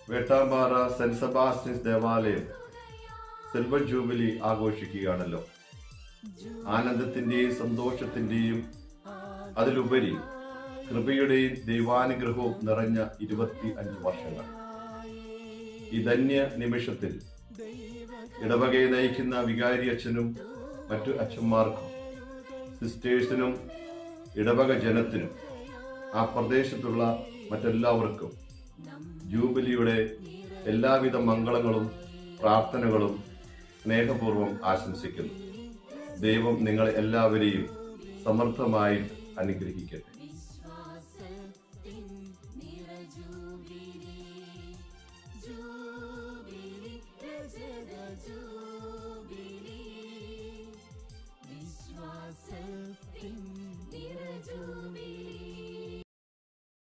Vettampara saint Sebastian's ദേവാലയം silver jubilee ആഘോഷിക്കുകയാണല്ലോ. ആനന്ദത്തിന്റെയും സന്തോഷത്തിന്റെയും അതിലുപരി കൃപയുടെയും ദൈവാനുഗ്രഹവും നിറഞ്ഞ 25 വർഷങ്ങൾ. ഈ ധന്യ നിമിഷത്തിൽ ഇടവകയെ നയിക്കുന്ന വികാരി അച്ഛനും മറ്റു അച്ഛന്മാർക്കും സിസ്റ്റേഴ്സിനും ഇടവക ജനത്തിനും ആ പ്രദേശത്തുള്ള മറ്റെല്ലാവർക്കും ജൂബിലിയുടെ എല്ലാവിധ മംഗളങ്ങളും പ്രാർത്ഥനകളും സ്നേഹപൂർവ്വം ആശംസിക്കുന്നു. ദൈവം നിങ്ങളെ എല്ലാവരെയും സമൃദ്ധമായി അനുഗ്രഹിക്കട്ടെ.